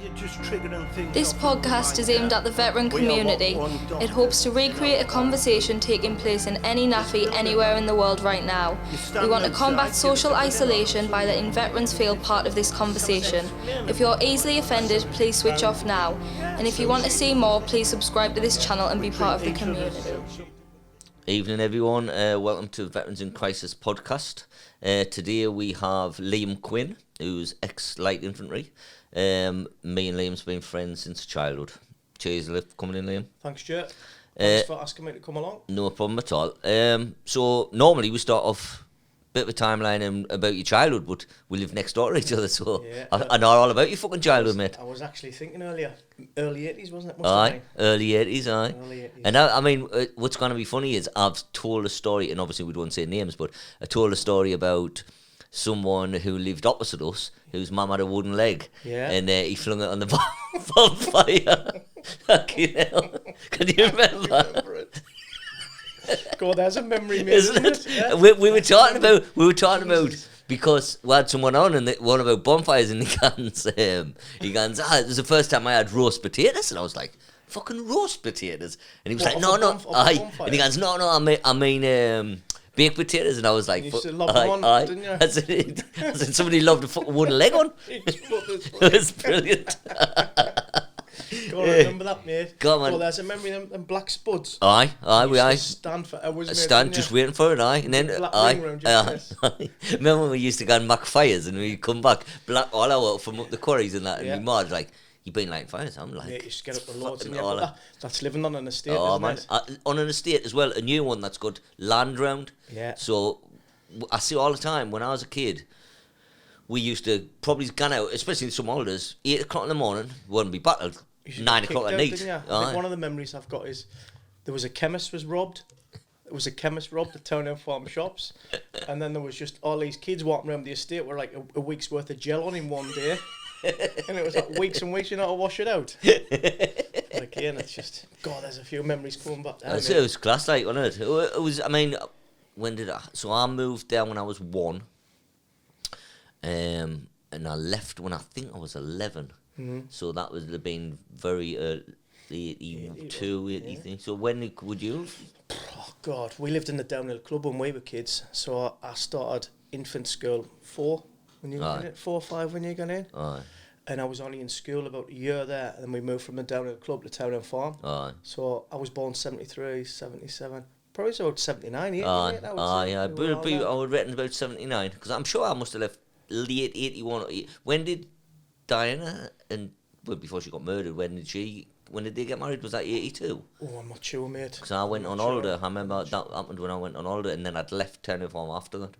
you're just triggering things. This podcast is aimed at the veteran community. It hopes to recreate a conversation taking place in any naffy anywhere in the world right now. We want to combat social isolation by letting veterans feel part of this conversation. If you're easily offended, please switch off now. And if you want to see more, please subscribe to this channel and be part of the community. Evening everyone, welcome to Veterans in Crisis podcast. Today we have Liam Quinn, who's ex-light infantry. Me and Liam's been friends since childhood. Cheers for coming in, Liam. Thanks, Stuart. Thanks for asking me to come along. No problem at all. So normally we start off a bit of a timeline about your childhood, but we live next door to each other, so Yeah, I know all about your fucking childhood, mate. I was actually thinking earlier, early 80s, wasn't it? Aye, early 80s, aye. Early 80s. And I mean, what's going to be funny is I've told a story, and obviously we don't say names, but I told a story about someone who lived opposite us, whose mum had a wooden leg, Yeah. and he flung it on the bonfire. Fucking hell. Can you remember? God, there's a memory, mate, Isn't it? Yeah. We were talking about because we had someone on and one about bonfires, and he goes, it was the first time I had roast potatoes, and I was like, fucking roast potatoes, and he was What, like, off no, a bonfire? and he goes, no, I mean baked potatoes, and I was like, You used to love them on, didn't you? I said somebody loved a fucking wooden leg on. It was brilliant. God, I remember that, mate. Go on, man. Oh, there's a memory of them black spuds. Aye, You used aye. to stand for hours, mate, Stand didn't just you? waiting for it, aye. And then, Black aye, ring round your chest. Remember when we used to go and make fires and we'd come back, black all out from up the quarries and that, and Yeah. my ma's like, you been lighting fires? I'm like, Yeah, you just get up the loads, fucking and all out. that's living on an estate, Oh isn't man, it? on an estate as well, a new one that's got land round. Yeah. So I see all the time when I was a kid, we used to probably gone out, especially in some holidays, 8 o'clock in the morning, wouldn't be battled. You should 9 get o'clock kicked at out, night. didn't you? I think one of the memories I've got is there was a chemist was robbed. There was a chemist robbed at Townend Farm shops, and then there was just all these kids walking around the estate with like a week's worth of gel on in one day, and it was like weeks and weeks you know to wash it out. Like, yeah, and it's just God. There's a few memories coming back. There, It mate. was class, like, wasn't it? It was. I mean, when did I? So I moved there when I was 1, and I left when I think I was 11. Mm-hmm. So that would have been very early, 82, 83. So when would you? Oh God, we lived in the Downhill Club when we were kids. So I started infant school 4 when you got in, 4 or 5 when you got in. Aye, And I was only in school about a year there, and then we moved from the Downhill Club to Townend Farm. aye, So I was born 73, 77, probably about 79, 80, aye, mate, I would aye. say. I We were all there. would reckon about 79 because I'm sure I must have left late 81. When did Diana before she got murdered? When did they get married? Was that 82? Oh, I'm not sure, mate. Because I went I'm on not sure. holiday. I remember that happened when I went on holiday, and then I'd left Townend Farm after that.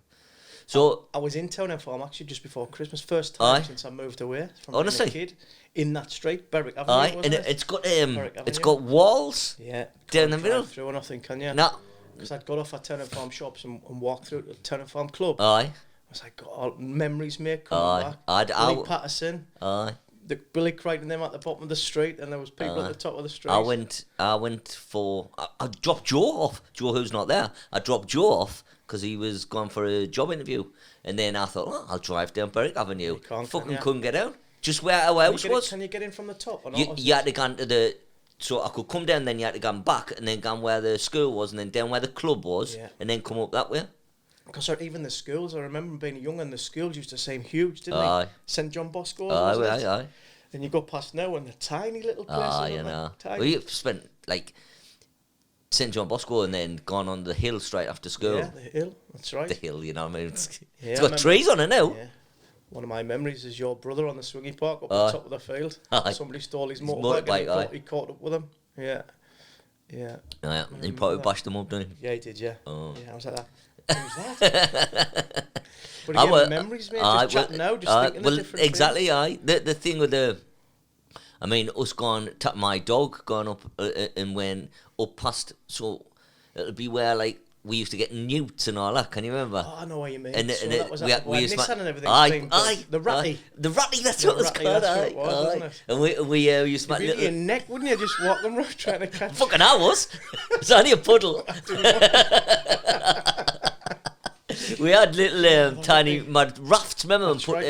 So I was in Townend Farm actually just before Christmas, first time Aye. since I moved away from Honestly? being a kid. In that street, Berwick Avenue, aye, wasn't and it? it's got Berwick it's Avenue. got walls Yeah. down the can't middle. drive through or nothing, can you? No, Because I'd got off at Townend Farm shops and walked through to Townend Farm Club. aye, I was like, God, all memories, mate, coming aye. back. Billy I Patterson, aye. the Billy Crichton, them at the bottom of the street, and there was people at the top of the street. I went for. I dropped Joe off. Joe, who's not there. I dropped Joe off because he was going for a job interview, and then I thought, I'll drive down Berwick Avenue. You can't, Fucking can you? couldn't get out. Just where our house was. Can you get in from the top or not? You had to go into the. So I could come down, then you had to go back, and then go where the school was, and then down where the club was, Yeah. and then come up that way. Because even the schools, I remember being young, and the schools used to seem huge, didn't Aye. they? St John Bosco. Aye, was it? aye. And you go past now, and the tiny little place. Ah, you know. Tiny. Well, you've spent like St John Bosco and then gone on the hill straight after school. Yeah, the hill. That's right. The hill, you know what I mean? It's Yeah, got I remember- trees on it now. Yeah. One of my memories is your brother on the swingy park up Aye. the top of the field. Aye. Somebody stole his motorbike, motorbike, and aye. he caught up with him. Yeah. Yeah. Oh, yeah, you probably bashed them up, didn't you? Yeah, he did, yeah. Oh. Yeah, I was like that. Who's that? But I again, wa- the memories, mate, aye, just chatting now, just aye, thinking well, of different exactly, aye. The thing with I mean, us going, my dog going up and went up past, so it'll be where, like, we used to get newts and all that, can you remember? Oh, I know what you mean. And So and that was we, at we used Nissan to and everything. Aye, same aye, thing. The ratty. aye. The ratty, that's The what it's ratty, called, that's what aye, it was, aye. wasn't it? And we used to You'd make be in your little... neck, wouldn't you? Just walking around trying to catch. Fucking I was. It's only a puddle. We had little tiny mud rafts, remember? That's right,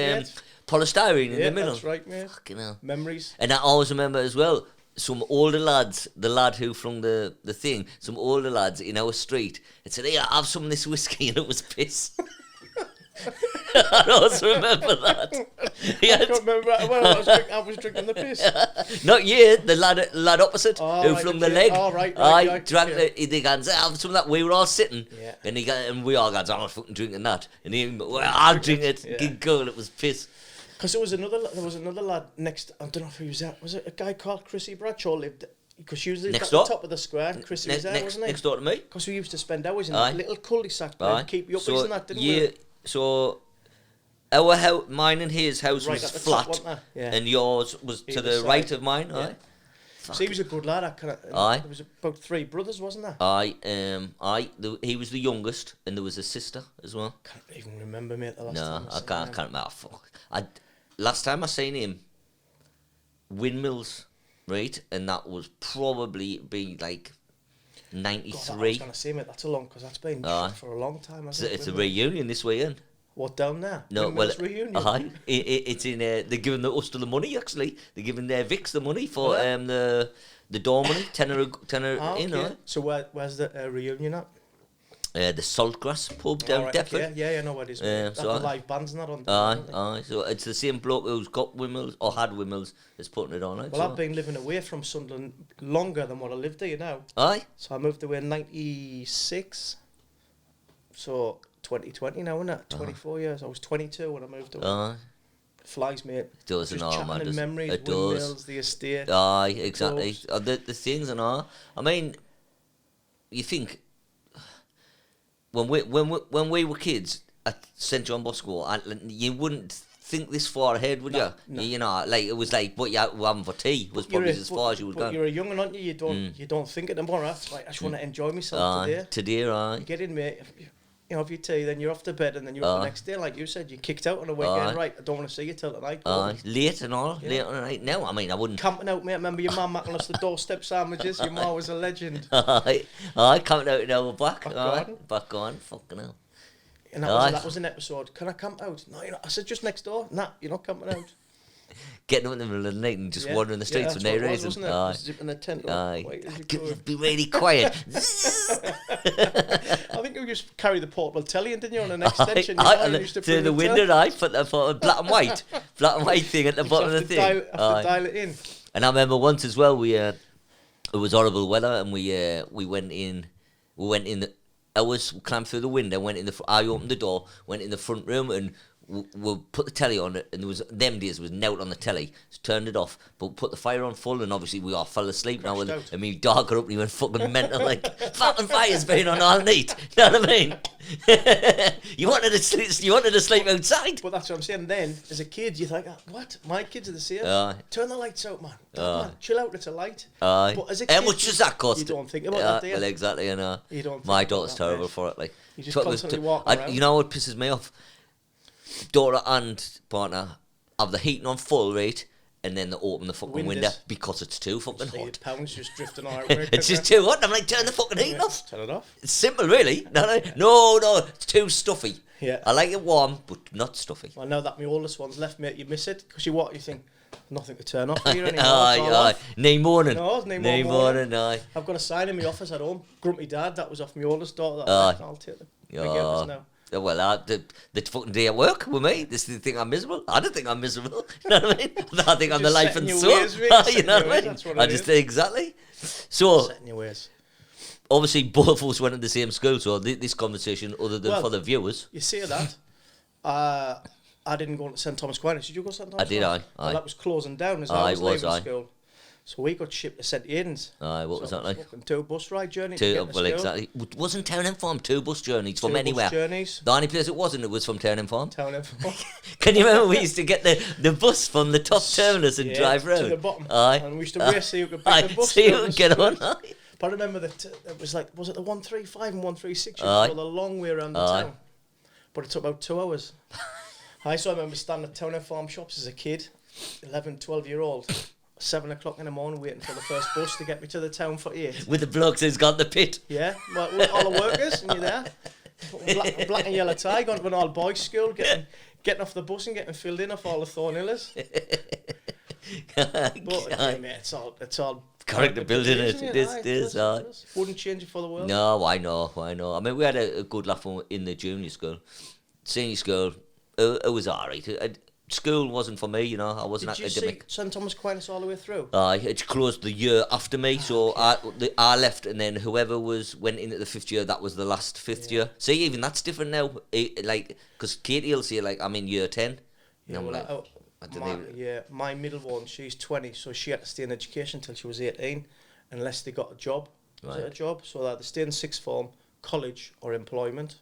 polystyrene in Yeah, the middle. that's right, mate. Fucking hell. Memories. And I always remember as well, some older lads, the lad who flung the thing, some older lads in our street, had said, "Hey, have some of this whiskey," and it was piss. I also remember that. I can't remember. Well, I was drinking the piss. Not you, the lad opposite Oh, who right, flung the the kid. leg. Oh, right, I yeah, drank yeah. the guns. Have some of that. We were all sitting, Yeah. and we all got, "I'm not fucking drinking that." And he, "Well, I'll drink it." Yeah. Good girl, it was piss. Because there was another lad next. I don't know who he was that. Was it a guy called Chrissy Bradshaw lived? Because usually Next at door? the top of the square. Chrissy was there, wasn't he? Next door to me. Because we used to spend hours in Aye. that little cul-de-sac Aye. and keep you up, So, isn't that? Didn't yeah, we? so our house, mine and his house Right was at the top, flat, wasn't it? Yeah. and yours was to Either the side. right of mine. Yeah. Aye. So he was a good lad. Aye. There was about 3 brothers, wasn't there? He was the youngest, and there was a sister as well. Can't even remember, mate. The last No, time I seen can't. him. Can't remember. Fuck. Last time I seen him, windmills, right, and that was probably be like God, I was '93. going to say, mate, that's a long, because that's been Aye. for a long time. It's, Hasn't it's a it? reunion this weekend. What, down there? No, Windmills well, reunion. aye. It's in. They're giving us the money. Actually, they're giving their Vicks the money for Are the door money, tenner Ah, in. okay. So where's the reunion at? The Saltgrass pub down Alright, Deptford. okay. Yeah, I know what it is. So So live bands and that on. Aye, don't they? aye. So it's the same bloke who's got windmills or had windmills that's putting it on. Right? Well, So- I've been living away from Sunderland longer than what I lived here now. Aye. So I moved away in '96. So 2020 now, isn't it? 24 years. I was 22 when I moved away. Aye. Flies, mate. It does Just and all, chatting man. in memories, It does. windmills, the estate. Aye, exactly. Clubs. The things and all. I mean, you think when we were kids at St John Bosco, you wouldn't think this far ahead, would you? no. You know, like it was like what you were having for tea was probably as far as you would But go. you're a young one, aren't you? You don't think of tomorrow. It's like, I just want to enjoy myself Aye, today. today, aye. You get in, mate. You know, if you tea, then you're off to bed, and then you're up the next day, like you said. You kicked out on a weekend, Aye. right? I don't want to see you till tonight. Aye, late and all, Yeah. late on the night. No, I mean, I wouldn't. Camping out, mate. Remember your mum making us the doorstep sandwiches? Your mum was a legend. Aye, coming out now we're back. Back Aye, garden. back on, fucking hell. And Aye. that was an episode. Can I camp out? No, I said just next door. Nah, you're not camping out. Getting up in the middle of the night and just Yeah. wandering the streets that's with no what it was, reason. wasn't it? Aye. Zipping the tent up. Aye. Wait as you go. Be really quiet. I think you just carry the portable telly in, didn't you, on an extension? Aye, you and used to through bring the window, I put the black and white thing at the bottom of the thing. Have to Aye. dial it in. And I remember once as well, it was horrible weather, and we went in the hours, climbed through the window, went in I opened the door, went in the front room, and we put the telly on it, and there was them days there was nout on the telly, so turned it off, but put the fire on full, and obviously we all fell asleep now, Crashed and out. I mean, dog got up and he went fucking mental, like fucking fire's been on all night. You know what I mean? you wanted to sleep outside. But that's what I'm saying. Then, as a kid, you think, what? My kids are the same. Aye. Turn the lights out, man. Aye. Man, chill out. It's a light. Aye. But as a How kid, much does that cost? You don't think about that, do you? Well, exactly, I know. You don't think My about daughter's that, terrible mate. for it. Like, You just constantly walk around. You know what pisses me off? Daughter and partner have the heating on full rate, and then they open the fucking window Windows. because it's too fucking See hot. pounds just drifting all right. It's just too hot. I'm like, turn the fucking heating off. Turn it off. It's simple, really. No, it's too stuffy. Yeah. I like it warm, but not stuffy. I know that my oldest one's left, mate. You miss it because you think nothing to turn off here anymore. It's Aye, all aye. off. Nay morning. No, it's nay Nay morning. morning, aye. I've got a sign in my office at home. Grumpy Dad. That was off my oldest daughter. Aye. I'll take them. Yeah. now. Well, the fucking day at work with me, this is the thing I'm miserable. I don't think I'm miserable. You know what I mean? I think I'm the Just life setting and your soul. ways, mate, You setting know your what I ways, mean? that's what I it just is. exactly. So Set in your ways. obviously both of us went to the same school. So this conversation, other than Well, for the viewers, You say that. I didn't go to St Thomas Aquinas. Did you go to St Thomas? I did, Aquinas? aye. Well, that was closing down as Aye, I was it was, leaving aye. school. So we got shipped to St Aidan's. aye, what So was it that like? fucking 2 bus ride journey to get to Well, school. exactly. Wasn't Town and Farm 2 bus journeys from 2 anywhere? bus journeys. The only place it wasn't, it was from Town and Farm. Town and Can you remember we used to get the bus from the top terminus and drive round? to the bottom. Aye. And we used to race so you could beat Aye, the bus. so you down could the get on. street. Aye. But I remember that it was like, was it the 135 and 136? You Aye. go the long way around the Aye. town. But it took about 2 hours. I remember standing at Town and Farm shops as a kid, 11, 12-year-old, 7 o'clock in the morning waiting for the first bus to get me to the town for 8. With the blokes who's got the pit. Yeah, well, all the workers, and you're there. black and yellow tie, gone to an old boys' school, getting off the bus and getting filled in off all the Thornhillers. But yeah, mate, it's all character building, isn't it is. Wouldn't change it for the world. No, I know. I mean, we had a good laugh in the junior school. Senior school, it was alright. School wasn't for me, I wasn't academic. Did you see St Thomas Aquinas all the way through? It closed the year after me, so okay. I left, and then whoever went into the 5th year, that was the last 5th year. See, even that's different now. Because Katie will say, I'm in year 10. Yeah, my middle one, she's 20, so she had to stay in education until she was 18, unless they got a job. Right. Was it a job? So they had to stay in 6th form, college, or employment.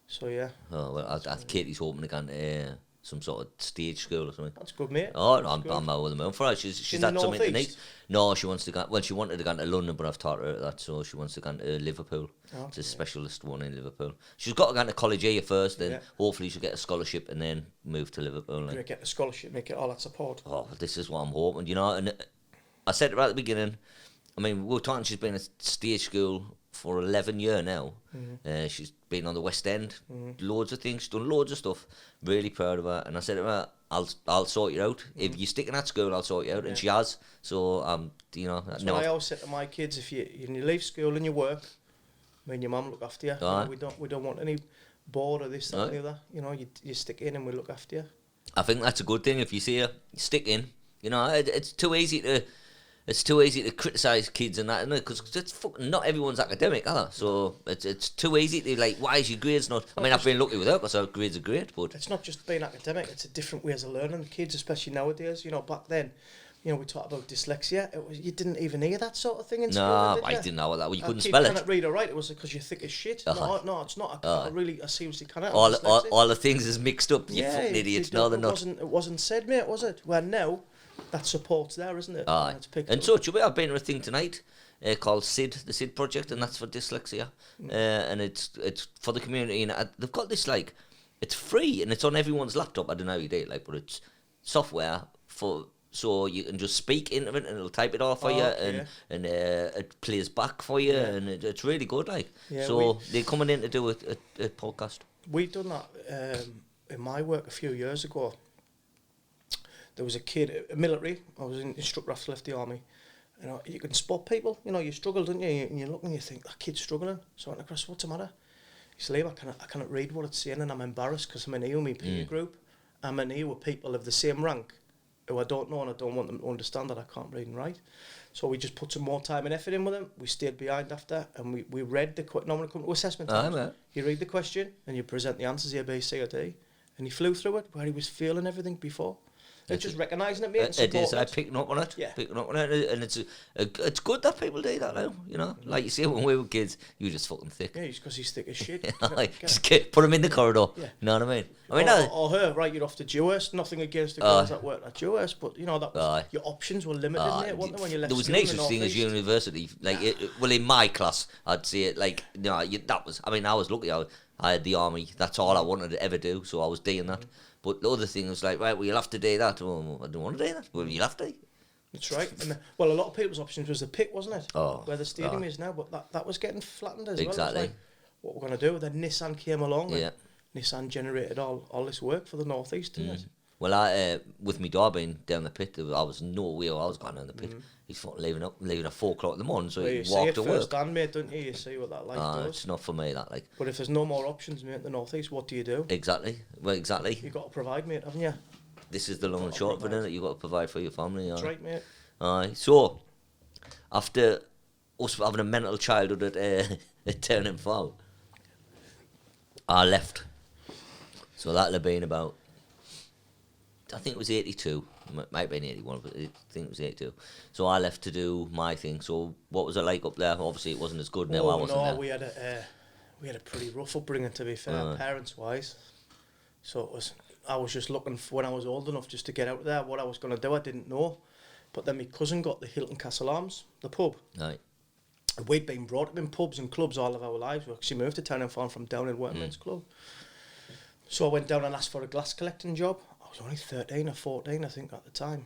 So yeah. Oh well, Katie's hoping to go into some sort of stage school or something. That's good, mate. Oh, no, I'm over the moon for her. She's had something to need. No, she wants to go. Well, she wanted to go to London, but I've taught her that, so she wants to go to Liverpool. Oh, it's a specialist one in Liverpool. She's got to go to college here first, then hopefully she'll get a scholarship and then move to Liverpool. Get the scholarship, make it all that support. Oh, this is what I'm hoping, And I said it right at the beginning. I mean, we were talking. She's been at stage school for 11 years now. Mm-hmm. She's been on the West End, loads of things, she's done loads of stuff. Really proud of her. And I said to her, I'll sort you out. Mm-hmm. If you stick in that school, I'll sort you out. Yeah. And she has. So, That's what I always say to my kids, if you leave school and you work, me and your mum look after you. We don't want any board or this, that, and the other. You stick in and we look after you. I think that's a good thing. If you see her, stick in. It's too easy to criticise kids and that, isn't it? Because not everyone's academic, are they? So it's too easy to why is your grades not? I mean, I've been lucky with her because her grades are great, but it's not just being academic. It's a different ways of learning. The kids, especially nowadays, back then, we talked about dyslexia. You didn't even hear that sort of thing in school. No, I didn't know that. You couldn't spell it. Cannot read or write. It was because you're thick as shit. No, it's not. I seriously cannot. All the things is mixed up. You fucking idiots. No, they're not. It wasn't said, mate, was it? Well, now. That support's there, isn't it? And so, I've been to a thing tonight called SID, the SID project, and that's for dyslexia. And it's for the community. And they've got this, it's free, and it's on everyone's laptop. I don't know how you do it, but it's software so you can just speak into it, and it'll type it all for you, and it plays back for you, and it's really good, So they're coming in to do a podcast. We've done that in my work a few years ago. There was a kid, military. I was an instructor after I left the army. You can spot people. You struggle, don't you? And you look and you think, that kid's struggling. So I went across, what's the matter? He said, Liam, I cannot read what it's saying, and I'm embarrassed because I'm in here with my peer group. I'm in here with people of the same rank who I don't know, and I don't want them to understand that I can't read and write. So we just put some more time and effort in with him. We stayed behind after, and we read the question. Normally come to assessment times. You read the question, and you present the answers, A, B, C, or D. And he flew through it, where he was feeling everything before. It's just recognising it, mate. It is. I picking up on it. Yeah. Picking up on it, and it's good that people do that now. Like you see, when we were kids, you were just fucking thick. Yeah, just because he's thick as shit. Put him in the corridor. Yeah. You know what I mean? Or her, right? You're off to Dewhurst. Nothing against the girls that worked at Dewhurst, but that was, your options were limited, mate, weren't they, when you left? There was no such thing as university. Well, in my class, I'd say it that was. I mean, I was lucky. I had the army. That's all I wanted to ever do. So I was doing that. But the other thing was right, well, you'll have to do that. Oh, I don't want to do that. Well, you'll have to. That's right. And a lot of people's options was the pit, wasn't it? Where the stadium is now. But that was getting flattened as well. Exactly. What we're going to do. Then Nissan came along. And Nissan generated all this work for the North East, didn't it? Well, I with me dad being down the pit, I was nowhere I was going down the pit. He's leaving at 4 o'clock in the morning, so he walked to work. First hand, mate, don't you? You see what that does. It's not for me, that But if there's no more options, mate, in the North East, what do you do? Exactly. Well, exactly. You've got to provide, mate, haven't you? This is the long and short of it, isn't it? You've got to provide for your family. That's right, mate. So, after us having a mental childhood at Turning Farm, I left. So that'll have been about, I think it was 82. Might have been 81, but I think it was 82. So I left to do my thing. So what was it like up there? Obviously it wasn't as good now. I wasn't there. We had a pretty rough upbringing, to be fair, parents-wise. So I was just looking for when I was old enough just to get out there. What I was going to do, I didn't know. But then my cousin got the Hilton Castle Arms, the pub. Right. We'd been brought up in pubs and clubs all of our lives. We actually moved to Town Farm from down in Workmen's Club. So I went down and asked for a glass collecting job. I was only 13 or 14, I think, at the time.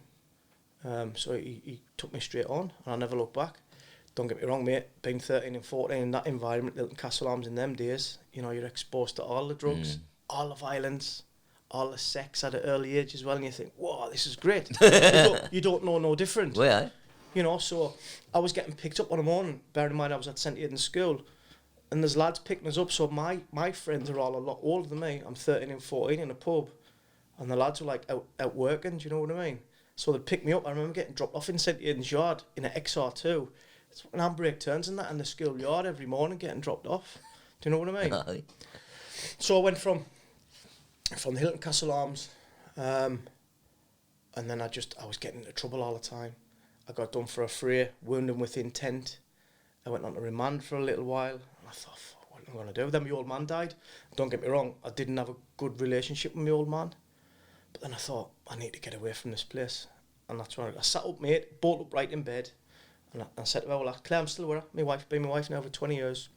So he took me straight on, and I never looked back. don't get me wrong, mate, being 13 and 14 in that environment, Hilton Castle Arms in them days, you know, you're exposed to all the drugs, all the violence, all the sex at an early age as well, and you think, whoa, this is great. you don't know no different. Well, yeah. You know, so I was getting picked up one morning, bearing in mind I was at St. Aidan's school, and there's lads picking us up, so my friends are all a lot older than me. I'm 13 and 14 in a pub, and the lads were like out working, do you know what I mean? So they'd pick me up. I remember getting dropped off in St. Aidan's yard in an XR2. It's an handbrake turns and that in the school yard every morning getting dropped off. Do you know what I mean? Aye. So I went from the Hilton Castle Arms, and then I was getting into trouble all the time. I got done for a fray, wounding with intent. I went on to remand for a little while, and I thought, fuck, what am I going to do? Then my old man died. Don't get me wrong, I didn't have a good relationship with my old man. But then I thought, I need to get away from this place. And that's when I sat up, mate, bolt upright in bed, and I said to her, well, Claire, I'm still with her. My wife now for 20 years.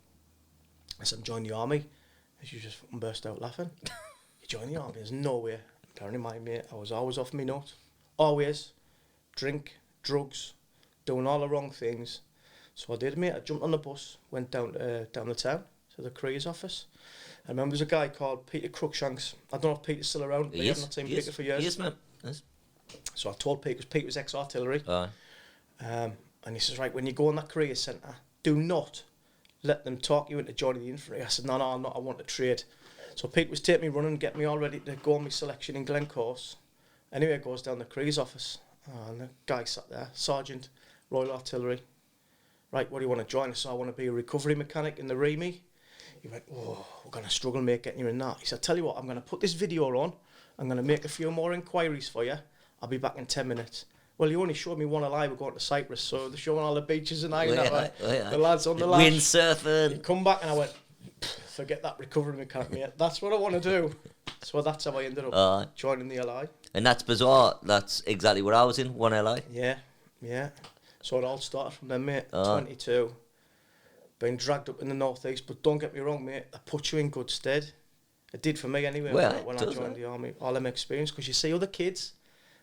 I said, I'm joining the army. And she just fucking burst out laughing. You join the army? There's no way. Bearing in mind, mate, I was always off my nut. Always. Drink, drugs, doing all the wrong things. So I did, mate. I jumped on the bus, went down the town to the careers office. I remember there's a guy called Peter Cruikshanks. I don't know if Peter's still around. I've not seen Peter for years. Yes, man. Yes. So I told Peter, because Peter was ex-artillery. And he says, right, when you go in that career centre, do not let them talk you into joining the infantry. I said, no, I'm not. I want to trade. So Pete was taking me running, get me all ready to go on my selection in Glencourse. Anyway, it goes down the careers office. And the guy sat there, Sergeant, Royal Artillery. Right, what do you want to join? I said, I want to be a recovery mechanic in the REME. He went, oh, we're going to struggle, mate, getting you in that. He said, tell you what, I'm going to put this video on. I'm going to make a few more inquiries for you. I'll be back in 10 minutes. Well, you only showed me one alive. We're going to Cyprus, so they're showing all the beaches and the lads on the launch. Windsurfing. You come back and I went, forget that recovery mechanic, mate. That's what I want to do. So that's how I ended up joining the LI. And that's bizarre. That's exactly what I was in, one LI. Yeah. So it all started from then, mate. 22. Being dragged up in the northeast, but don't get me wrong, mate. That puts you in good stead. It did for me anyway when I joined the army. All them experience, because you see other kids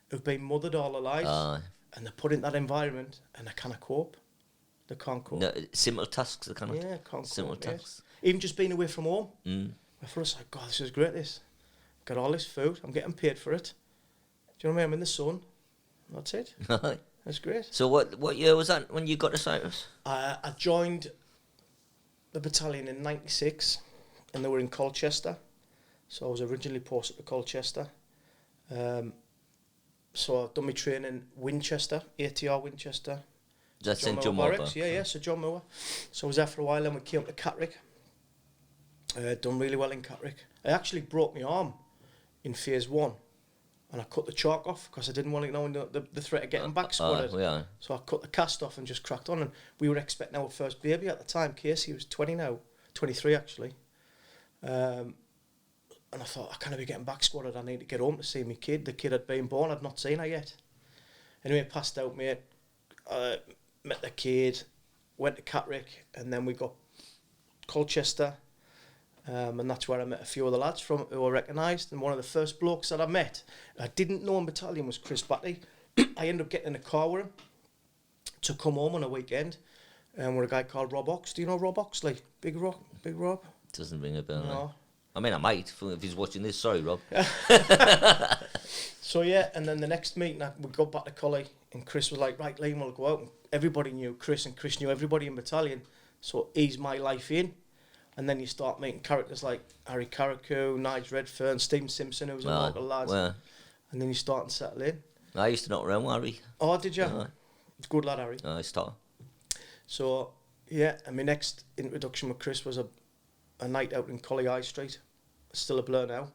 who've been mothered all their lives, and they're put in that environment, and they can't cope. They can't cope. No, simple tasks, they cannot. Yeah, can't simple cope, tasks. Mate. Even just being away from home. I thought, like, God, this is great. This, got all this food. I'm getting paid for it. Do you know what I mean? I'm in the sun. That's it. That's great. So what year was that when you got to Cyprus? I joined the battalion in '96, and they were in Colchester. So I was originally posted to Colchester. So I've done my training in Winchester, ATR Winchester. That's St John Moore. Yeah, Sir John Moore. So I was there for a while, then we came up to Catterick. Done really well in Catterick. I actually broke my arm in phase 1, and I cut the chalk off because I didn't want to know the threat of getting back squatted. So I cut the cast off and just cracked on, and we were expecting our first baby at the time. Casey was 20 now, 23 actually. And I thought, I can't be getting back squatted. I need to get home to see my kid. The kid had been born. I'd not seen her yet. Anyway, passed out, mate. Met the kid. Went to Catterick. And then we got Colchester. And that's where I met a few of the lads from who I recognised. And one of the first blokes that I met, I didn't know in battalion, was Chris Batty. I ended up getting in a car with him to come home on a weekend. And with a guy called Rob Ox. Do you know Rob Oxley? Big Rob? Doesn't ring a bell. No. I mean, I might, if he's watching this. Sorry, Rob. So, yeah, and then the next meeting, we got back to Collie, and Chris was like, right, Liam, we'll go out. And everybody knew Chris, and Chris knew everybody in battalion. So, ease my life in. And then you start meeting characters like Harry Carriacou, Nige Redfern, Stephen Simpson, who was a local lad. Well, and then you start and settle in. I used to knock around Harry. Oh, did you? Good lad, Harry. I started. So, yeah, and my next introduction with Chris was a night out in Collie High Street. Still a blur now.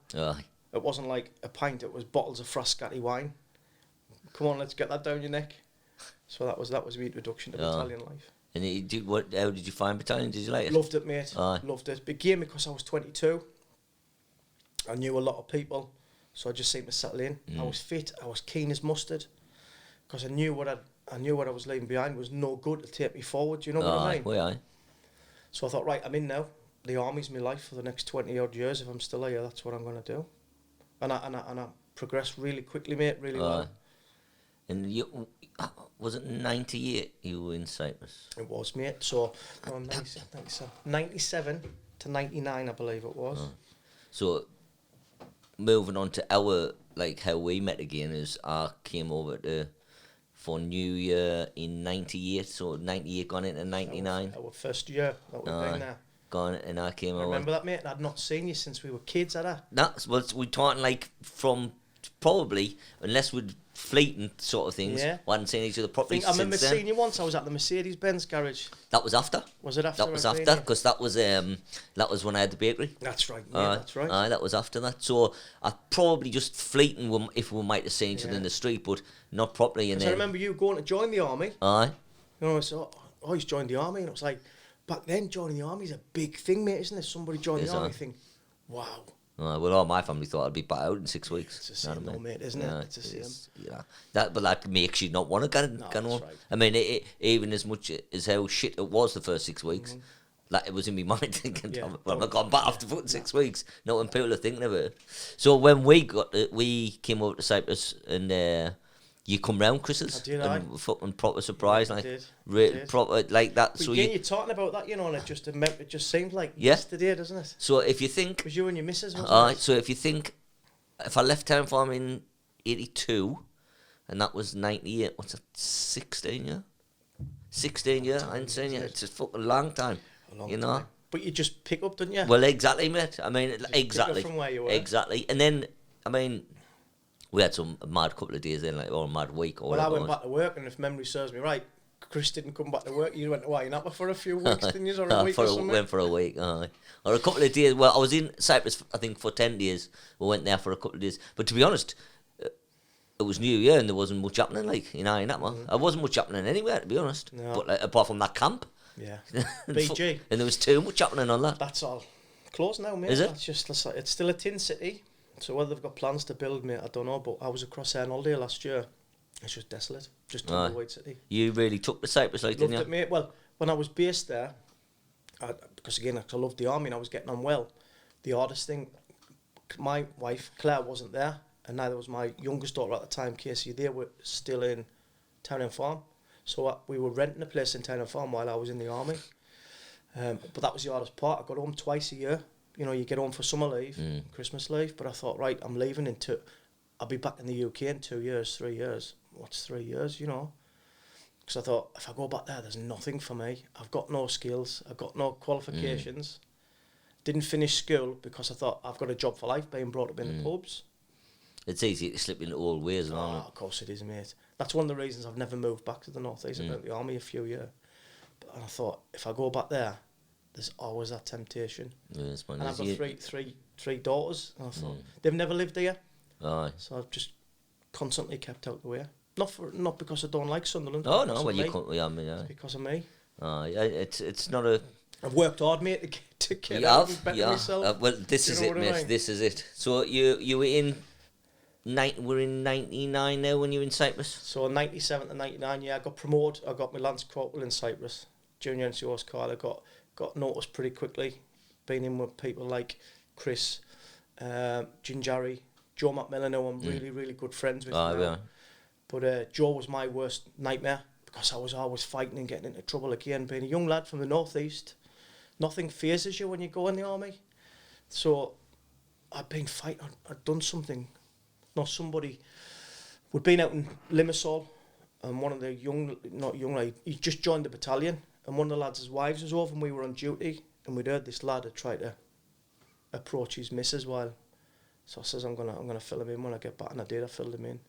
It wasn't like a pint, it was bottles of Frascati wine. Come on, let's get that down your neck. So that was my introduction to battalion life. And how did you find battalion? Did you like it? Loved it, mate. Loved it. Began because I was 22. I knew a lot of people, so I just seemed to settle in. I was fit, I was keen as mustard, because I knew what I was leaving behind was no good to take me forward. Do you know what I mean? So I thought, right, I'm in now. The army's my life for the next 20 odd years. If I'm still here, that's what I'm going to do. And I progressed really quickly, mate, really well. And Was it 98 you were in Cyprus? It was, mate. So, 97 to 99, I believe it was. So, moving on to our, like, how we met again is I came over for New Year in 98, so 98 gone into 99. Our first year that we've been there. Gone, and I came over. Remember that, mate? I'd not seen you since we were kids, had I? That's what we're talking, like, from probably, unless we'd fleeting sort of things, we hadn't seen each other properly I remember since then. seeing you once. I was at the Mercedes-Benz garage. That was after. Was it after? That was after, because that was when I had the bakery. That's right, yeah, that's right. That was after that. So I probably just fleeting if we might have seen each other in the street, but not properly. And then I remember you going to join the army. Aye. You know, so he's joined the army, and it was like, back then joining the army is a big thing, mate, isn't it? Somebody joined the army, you think, wow. Well, all my family thought I'd be back out in 6 weeks. It's the same, though, mate, isn't it? It's the same. Yeah, but that makes you not want to get on. Right. I mean, even as much as how shit it was the first 6 weeks, like, it was in my mind thinking, well, I've gone back after 6 weeks. Not when people are thinking about it. So when we came over to Cyprus and you come round, Chris's. I did, and fucking proper surprise, I like did. proper like that. But So you're talking about that, you know, and it just seems like yesterday, doesn't it? So if you think, It was you and your missus, wasn't it? so if you think, if I left town farm in 82, and that was 98, what's it, 16 year? 16 year, I ain't saying you, it's a fucking long time, you know. Time. But you just pick up, don't you? Well, exactly, mate. I mean, exactly. Pick up from where you were. Exactly. And then, I mean, we had some mad couple of days then, like, or a mad week. Or well, I whatever went back to work, and if memory serves me right, Chris didn't come back to work. You went to Napa for a few weeks, didn't you? Or a week or something? Went for a week, or a couple of days. Well, I was in Cyprus, I think, for 10 days. We went there for a couple of days. But to be honest, it was New Year and there wasn't much happening, like, in Napa. There wasn't much happening anywhere, to be honest. No. But like, apart from that camp. Yeah. BG. And there was too much happening on that. That's all. Closed now, mate. Is it? It's still a tin city. So whether they've got plans to build, mate, I don't know. But I was across there on holiday last year. It's just desolate. Just tumbleweed city. You really took the Cyprus, like, didn't you? Loved it, mate. Well, when I was based there, because again, I loved the army and I was getting on well, the hardest thing, my wife, Claire, wasn't there. And neither was my youngest daughter at the time, Casey. They were still in Town and Farm. So we were renting a place in Town and Farm while I was in the army. But that was the hardest part. I got home twice a year. You know, you get home for summer leave, Christmas leave. But I thought, right, I'm leaving I'll be back in the UK in 2 years, 3 years. What's 3 years, you know? Because I thought, if I go back there, there's nothing for me. I've got no skills. I've got no qualifications. Didn't finish school because I thought, I've got a job for life, being brought up in the pubs. It's easy to slip into old ways, isn't it? Of course it is, mate. That's one of the reasons I've never moved back to the North East. I've been at the army a few years. But I thought, if I go back there, there's always that temptation. Yeah, and I've got three daughters. And I thought, they've never lived here. Aye. So I've just constantly kept out the way. Not because I don't like Sunderland. Oh, no, well, you can't, It's because of me. It's not a... I've worked hard, mate, to get out and better myself. Well, this is it, mate. This is it. So you were in... We're in 99 now when you're in Cyprus? So 97 to 99, yeah, I got promoted. I got my Lance Corporal in Cyprus. Junior NCO's card. I got noticed pretty quickly. Been in with people like Chris, Gingerry, Joe McMillan, who I'm really, really good friends with now. Yeah. But Joe was my worst nightmare because I was always fighting and getting into trouble again. Being a young lad from the North East, nothing phases you when you go in the army. So I'd been fighting. I'd done something. We'd been out in Limassol, and one of the he just joined the battalion, and one of the lads' wives was over, and we were on duty, and we'd heard this lad had tried to approach his missus while. So I says, I'm gonna fill him in when I get back, and I did. I filled him in.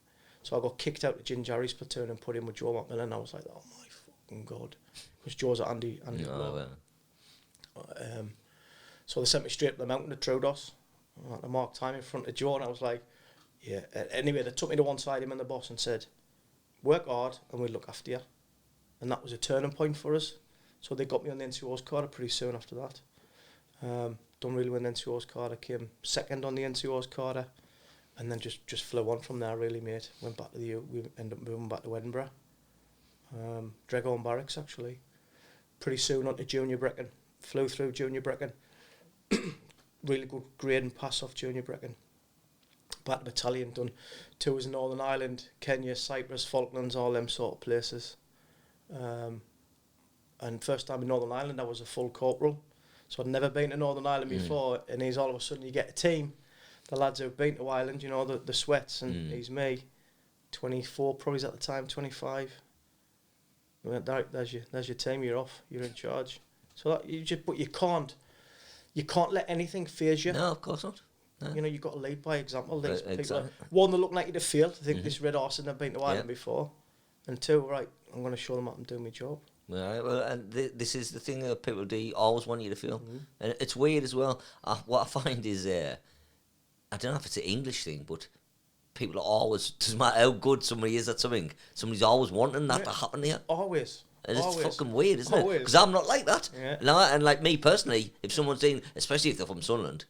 So I got kicked out of Gingerry's platoon and put in with Joe McMillan. I was like, oh my fucking god, because Joe's at Andy. So they sent me straight to the mountain of Troodos. I had to mark time in front of Joe, and I was like. Yeah. Anyway, they took me to one side, him and the boss, and said, work hard and we'll look after you. And that was a turning point for us. So they got me on the NCO's card pretty soon after that. Done really well in the NCO's card. I came second on the NCO's card, and then just flew on from there, really, mate. Went back to we ended up moving back to Edinburgh. Dreghorn Barracks, actually. Pretty soon on to Junior Brecon. Flew through Junior Brecon. Really good grade and pass off Junior Brecon. back to battalion, done tours in Northern Ireland, Kenya, Cyprus, Falklands, all them sort of places. And first time in Northern Ireland, I was a full corporal. So I'd never been to Northern Ireland before, and he's all of a sudden, you get a team, the lads who've been to Ireland, you know, the sweats, and he's me, 24, probably at the time, 25. There's your team, you're off, you're in charge. So that but you can't let anything phase you. No, of course not. No. You know, you've got to lead by example. These people, exactly. one, they're looking like you to fail, to think this red horse and they've been to Ireland before. And two, right, I'm going to show them how I'm doing my job. Right, well, and this is the thing that people do, always want you to feel. And it's weird as well. What I find is, I don't know if it's an English thing, but people are always, doesn't matter how good somebody is at something, somebody's always wanting that to happen here. Always. And it's always. fucking weird, isn't it? Always. Because I'm not like that. Yeah. No, and like me personally, if someone's saying, especially if they're from Sunderland,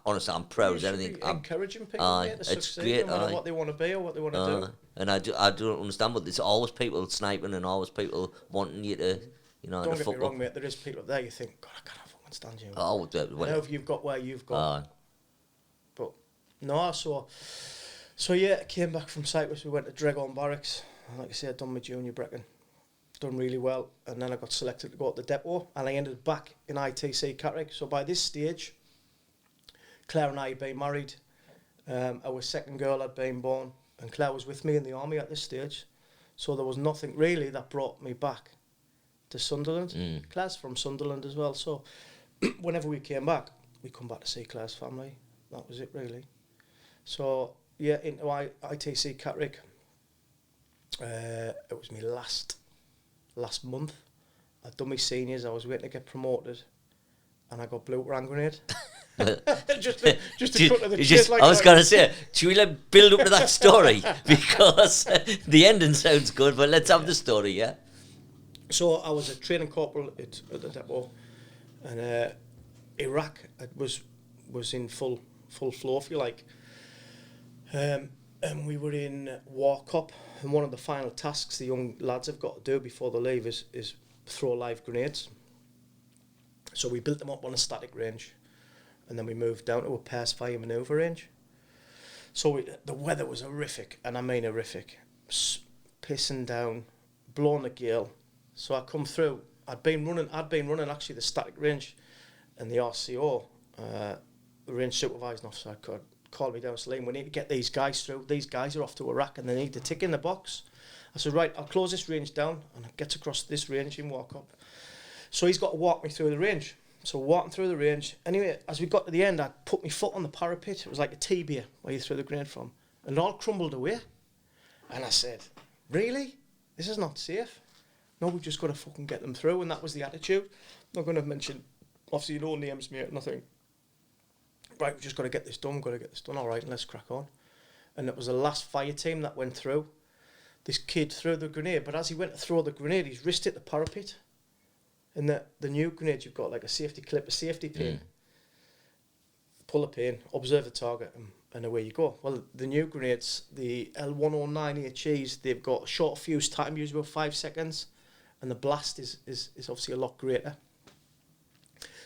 honestly, I'm proud as anything. I'm encouraging people to succeed, great, no matter what they want to be or what they want to do. And I don't understand, but there's always people sniping and always people wanting you to, you know, Don't to get me fuck wrong, up. mate. There is people up there you think, God, I can't fucking stand you. Oh, I know if you've got where you've got. But no, so yeah, came back from Cyprus. We went to Dregon Barracks. Like I said, I'd done my junior Brecon. Done really well. And then I got selected to go to the depot. And I ended back in ITC Catterick. So by this stage, Claire and I had been married. Our second girl had been born. And Claire was with me in the army at this stage. So there was nothing really that brought me back to Sunderland. Claire's from Sunderland as well. So whenever we came back, we come back to see Claire's family. That was it really. So yeah, into ITC Catterick. It was my last month. I'd done my seniors. I was waiting to get promoted, and I got blew up with a hand grenade. just to cut to the chase. Like I was going to say, should we build up to that story because the ending sounds good, but let's have the story, yeah. So I was a training corporal at the depot, and Iraq was in full flow, if you like. And we were in War Cop, and one of the final tasks the young lads have got to do before they leave is throw live grenades. So we built them up on a static range, and then we moved down to a pass fire manoeuvre range. So the weather was horrific, and I mean horrific. Pissing down, blowing a gale. So I come through. I'd been running actually the static range, and the RCO, the range supervising officer, called me down and said, Liam, we need to get these guys through. These guys are off to Iraq and they need to tick in the box. I said, right, I'll close this range down, and I get across this range and walk up. So he's got to walk me through the range. So walking through the range. Anyway, as we got to the end, I put my foot on the parapet. It was like a T-beer where you threw the grenade from. And it all crumbled away. And I said, really? This is not safe. No, we've just got to fucking get them through. And that was the attitude. I'm not going to mention, obviously, no names, mate, nothing. Right, we've just got to get this done. We've got to get this done. All right, and let's crack on. And it was the last fire team that went through. This kid threw the grenade, but as he went to throw the grenade, his wrist hit the parapet. And the new grenades, you've got like a safety clip, a safety pin. Pull the pin, observe the target, and away you go. Well, the new grenades, the L109HEs, they've got a short fuse time, usually about 5 seconds, and the blast is obviously a lot greater.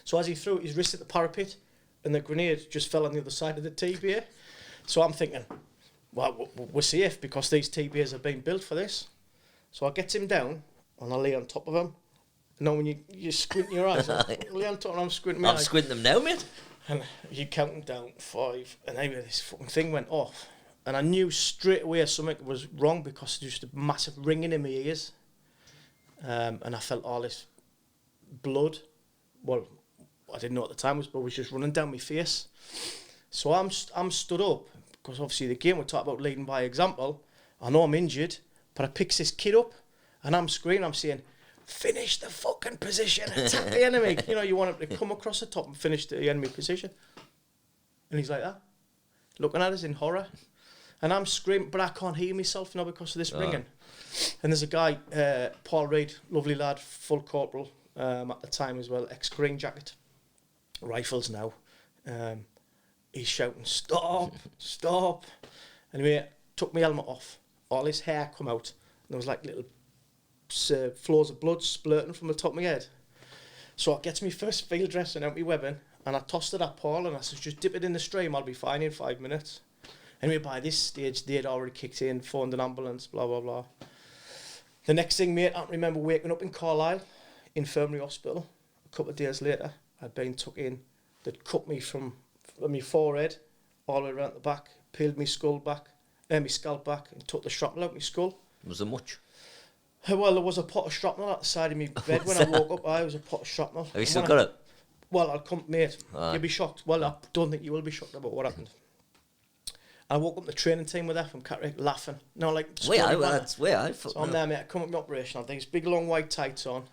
So as he threw it, his wrist hit the parapet, and the grenade just fell on the other side of the TBA. So I'm thinking, well, we're safe because these TBAs have been built for this. So I get him down, and I lay on top of him. You know, when you squint your eyes, I lay on top and I'm squinting my eyes. I'm squinting them now, mate. And you count them down, 5, and anyway, this fucking thing went off. And I knew straight away something was wrong because there was just a massive ringing in my ears. And I felt all this blood. Well, I didn't know at the time, but it was just running down my face. So I'm stood up, because obviously the game we talk about leading by example. I know I'm injured, but I picks this kid up, and I'm screaming, I'm saying, finish the fucking position, attack the enemy. You know, you want him to come across the top and finish the enemy position. And he's like that, looking at us in horror. And I'm screaming, but I can't hear myself now because of this ringing. And there's a guy, Paul Reid, lovely lad, full corporal at the time as well, ex-green jacket, rifles now. He's shouting, stop, stop. Anyway, took my helmet off. All his hair come out. And there was like little flows of blood splurting from the top of my head. So I get me first field dress and out my weapon, and I tossed it at Paul, and I said, just dip it in the stream, I'll be fine in 5 minutes. Anyway, by this stage, they'd already kicked in, phoned an ambulance, blah, blah, blah. The next thing, mate, I remember waking up in Carlisle, Infirmary Hospital. A couple of days later, I'd been took in. They'd cut me from my forehead all the way around the back, peeled my scalp back, and took the shrapnel out my skull. Was there much? Well, there was a pot of shrapnel at the side of my bed when I woke up. I was a pot of shrapnel. Have you still got it? Well, I'll come, mate. You'll be shocked. Well, I don't think you will be shocked about what happened. I woke up the training team with her from Catterick laughing. No, like... Where I So I'm there, mate. I come up my operation. I've these big, long, white tights on.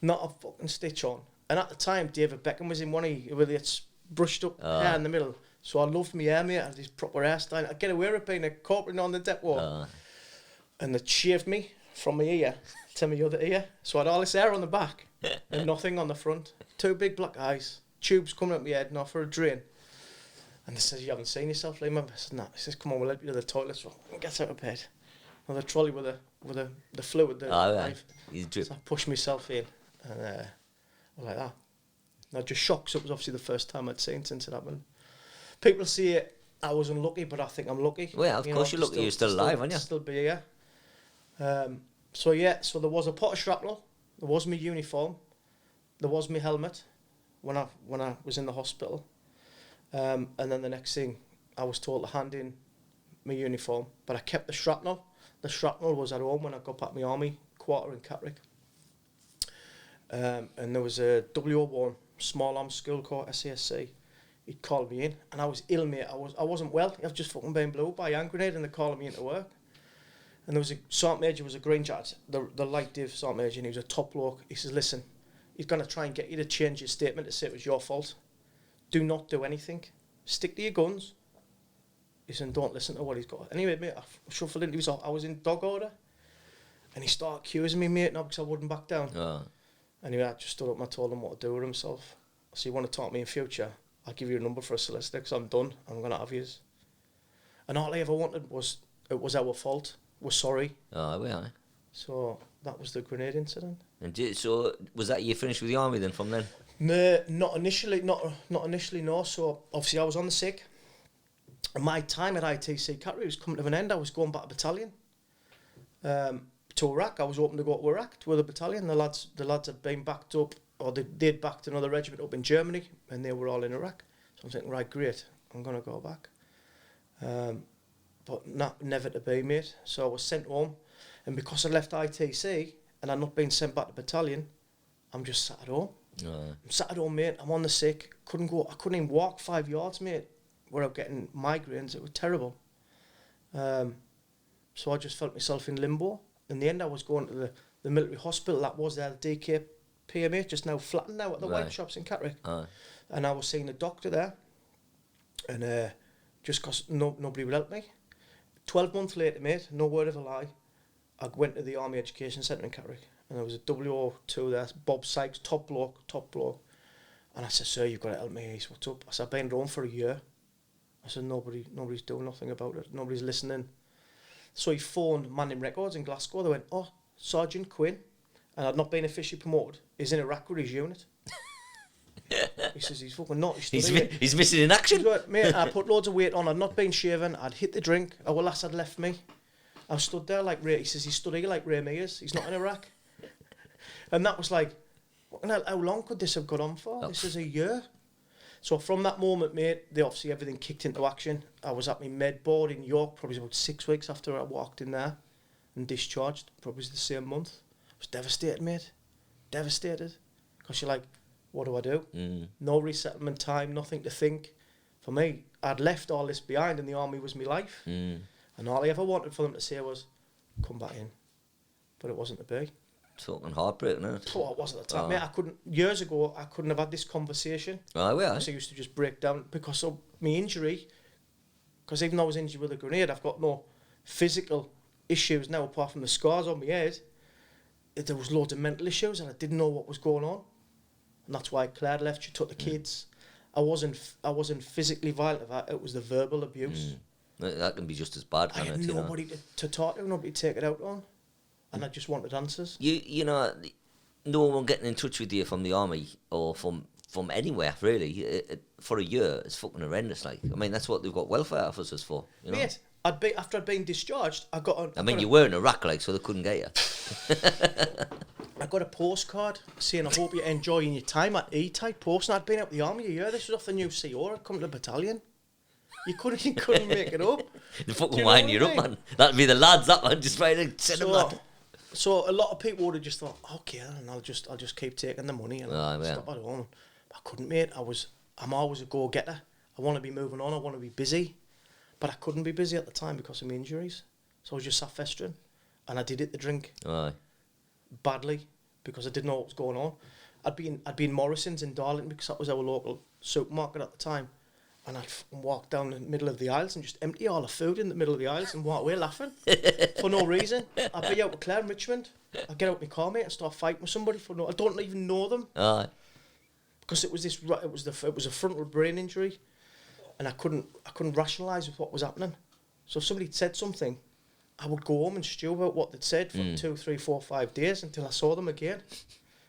Not a fucking stitch on. And at the time, David Beckham was in one with its brushed up hair in the middle. So I loved my hair, mate. I had this proper hairstyle. I'd get away with being a corporal on the depot. And they shaved me from my ear to my other ear. So I had all this hair on the back and nothing on the front. 2 big black eyes. Tubes coming out my head, not for a drain. And they says, you haven't seen yourself, Liam? I said, nah. He says, come on, we'll help you to the toilet. So I get out of bed. And the trolley with the fluid, knife. So I pushed myself in. And like that. And I just shocked, so it was obviously the first time I'd seen since it happened. People say I was unlucky, but I think I'm lucky. Well, of course you're lucky. You're still alive, aren't you? Still be here. So there was a pot of shrapnel. There was my uniform. There was my helmet when I was in the hospital. And then the next thing, I was told to hand in my uniform, but I kept the shrapnel. The shrapnel was at home when I got back my army quarter in Catterick. And there was a W01 small arms school called SASC. He'd called me in, and I was ill, mate. I wasn't well. I was just fucking being blew up by a hand grenade, and they called me into work. And there was a sergeant major, was a green jacket, the light div sergeant major, and he was a top bloke. He says, listen, he's going to try and get you to change your statement to say it was your fault. Do not do anything. Stick to your guns. He said, don't listen to what he's got. Anyway, mate, I shuffled into his office. I was in dog order. And he started accusing me, mate, now because I wouldn't back down. Anyway, I just stood up and I told him what to do with himself. So you want to talk to me in future? I'll give you a number for a solicitor because I'm done. I'm going to have yous. And all I ever wanted was, it was our fault. We're sorry. So that was the grenade incident. And so was that you finished with the army then from then? No, not initially. Not initially, no. So obviously I was on the sick. And my time at ITC Catterick was coming to an end. I was going back to battalion. To Iraq. I was hoping to go to Iraq to the battalion. The lads had been backed up, or they'd backed another regiment up in Germany, and they were all in Iraq. So I'm thinking, right, great, I'm going to go back. But never to be, mate. So I was sent home, and because I left ITC and I'd not been sent back to battalion, I'm just sat at home. I'm sat at home, mate. I'm on the sick. I couldn't even walk 5 yards, mate, without getting migraines. It was terrible. So I just felt myself in limbo. In the end, I was going to the military hospital. That was there, the DK PMA, just now flattened now at the wine shops in Catterick. And I was seeing a doctor there. And just because nobody would help me. 12 months later, mate, no word of a lie, I went to the Army Education Centre in Catterick. And there was a W02 there, Bob Sykes, top bloke. And I said, sir, you've got to help me. He said, what's up? I said, I've been home for a year. I said, nobody's doing nothing about it. Nobody's listening. So he phoned Manning Records in Glasgow. They went, oh, Sergeant Quinn, and I'd not been officially promoted, is in Iraq with his unit. He says, he's fucking not. He's missing in action. Like, mate, I put loads of weight on. I'd not been shaven. I'd hit the drink. Our lass had left me. I stood there like Ray. He says, he stood here like Ray Mears. He's not in Iraq. And that was like, how long could this have gone on for? This is a year. So from that moment, mate, obviously everything kicked into action. I was at my med board in York, probably about 6 weeks after I walked in there and discharged, probably the same month. I was devastated, mate. Devastated. Because you're like, what do I do? No resettlement time, nothing to think. For me, I'd left all this behind and the army was my life. And all I ever wanted for them to say was, come back in. But it wasn't to be. Talking heartbreaking, isn't it? Oh, it wasn't at the time, mate. Years ago, I couldn't have had this conversation. So I used to just break down because of my injury. Because even though I was injured with a grenade, I've got no physical issues now apart from the scars on my head. There was loads of mental issues and I didn't know what was going on. And that's why Claire left. She took the kids. I wasn't physically violent about it. It was the verbal abuse. That can be just as bad, can't it? I had nobody to talk to, nobody to take it out on. And I just wanted answers. You know, no one getting in touch with you from the army or from from anywhere really for a year is fucking horrendous. Like, I mean, that's what they've got welfare officers for. You know? Mate, after I'd been discharged, I got you were in Iraq, like, so they couldn't get you. I got a postcard saying, I hope you're enjoying your time at E-type post. And I'd been out the army a year. This was off the new CO. I'd come to the battalion. You couldn't make it up. They fucking wind you up, man. That'd be the lads, that man, just trying to send them that. So a lot of people would have just thought, okay, and I'll just keep taking the money and stop at home. But I couldn't, mate. I'm always a go-getter. I want to be moving on. I want to be busy. But I couldn't be busy at the time because of my injuries. So I was just sat festering. And I did hit the drink. Aye. Badly, because I didn't know what was going on. I'd been Morrison's in Darlington because that was our local supermarket at the time. And I'd walk down the middle of the aisles and just empty all the food in the middle of the aisles and walk away laughing for no reason. I'd be out with Claire in Richmond. I'd get out with my car mate and start fighting with somebody I don't even know them. Aye. Because it was a frontal brain injury, and I couldn't rationalise with what was happening. So if somebody said something, I would go home and stew about what they'd said for 2, 3, 4, 5 days until I saw them again.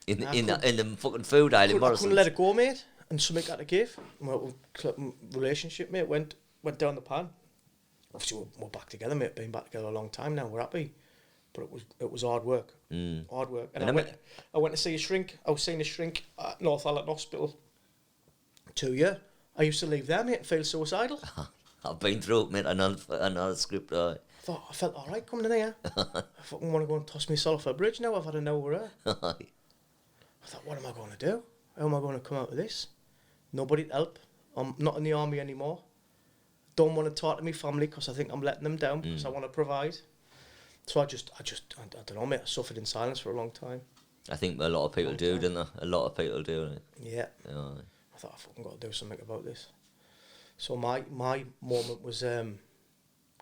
In the fucking food aisle in Morrison's. I couldn't let it go, mate. And something had to give. My relationship, mate, went down the pan. Obviously, we're back together, mate. Been back together a long time now. We're happy, but it was hard work. Hard work. And I went to see a shrink. I was seeing a shrink at Northallerton Hospital. 2 years. I used to leave there, mate, and feel suicidal. I've been through it, mate. Another script. I felt all right coming in here. I fucking want to go and toss myself off a bridge now. I've had an hour. I thought, what am I going to do? How am I going to come out of this? Nobody to help. I'm not in the army anymore. Don't want to talk to my family because I think I'm letting them down because I want to provide. So I don't know, mate. I suffered in silence for a long time. I think a lot of people do, don't they? A lot of people do. Yeah. I thought I fucking got to do something about this. So my moment was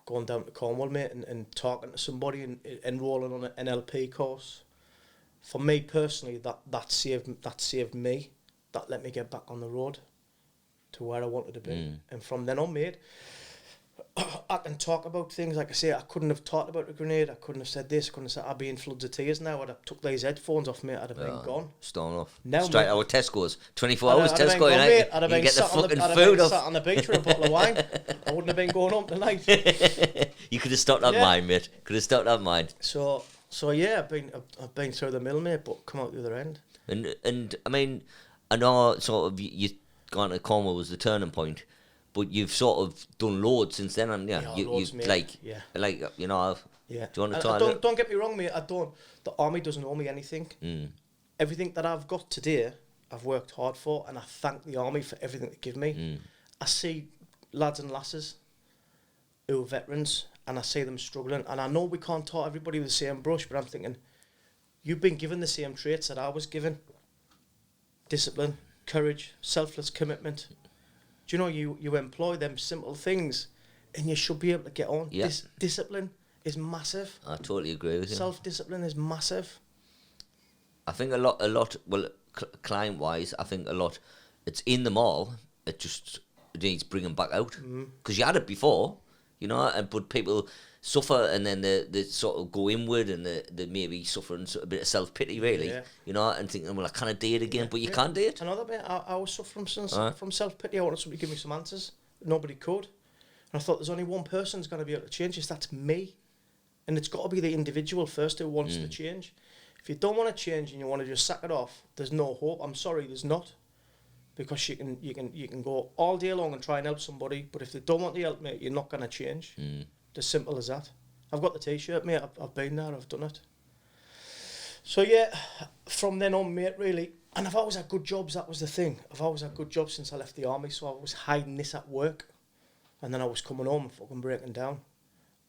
going down to Cornwall, mate, and talking to somebody and enrolling on an NLP course. For me personally, that saved me. That let me get back on the road to where I wanted to be. And from then on, mate, I can talk about things. Like I say, I couldn't have talked about a grenade. I couldn't have said this. I couldn't have said, I'd be in floods of tears now. I'd have took these headphones off, mate. I'd have been gone. Storm off. Now, straight out of Tesco's. 24 hours Tesco, mate. I'd have been get the fucking food off. Sat on the beach with a bottle of wine. I wouldn't have been going home tonight. You could have stopped that mind, mate. Could have stopped that mind. So yeah, I've been through the mill, mate, but come out the other end. And I mean, I know sort of you gone to Cornwall was the turning point, but you've sort of done loads since then, and loads, mate. you know. Yeah. Do you want to try? Don't get me wrong, mate. The army doesn't owe me anything. Everything that I've got today, I've worked hard for, and I thank the army for everything they give me. I see lads and lasses who are veterans, and I see them struggling, and I know we can't talk everybody with the same brush, but I'm thinking, you've been given the same traits that I was given. Discipline, courage, selfless commitment. Do you know, you employ them simple things and you should be able to get on. Yeah. Discipline is massive. I totally agree with you. Self-discipline is massive. I think a lot, well, client-wise, I think a lot, it's in them all, it just needs bringing back out. Because you had it before, you know, but people suffer and then they sort of go inward and they maybe suffering a bit of self-pity, really, you know, and thinking, well, I can't do it again, but you can't do it. Another bit, I was suffering from self-pity. I wanted somebody to give me some answers. Nobody could. And I thought, there's only one person who's going to be able to change this, that's me. And it's got to be the individual first who wants to change. If you don't want to change and you want to just sack it off, there's no hope. I'm sorry, there's not. Because you can go all day long and try and help somebody, but if they don't want the help, mate, you're not going to change. As simple as that. I've got the T-shirt, mate. I've been there. I've done it. So yeah, from then on, mate, really. And I've always had good jobs. That was the thing. I've always had good jobs since I left the army. So I was hiding this at work, and then I was coming home and fucking breaking down.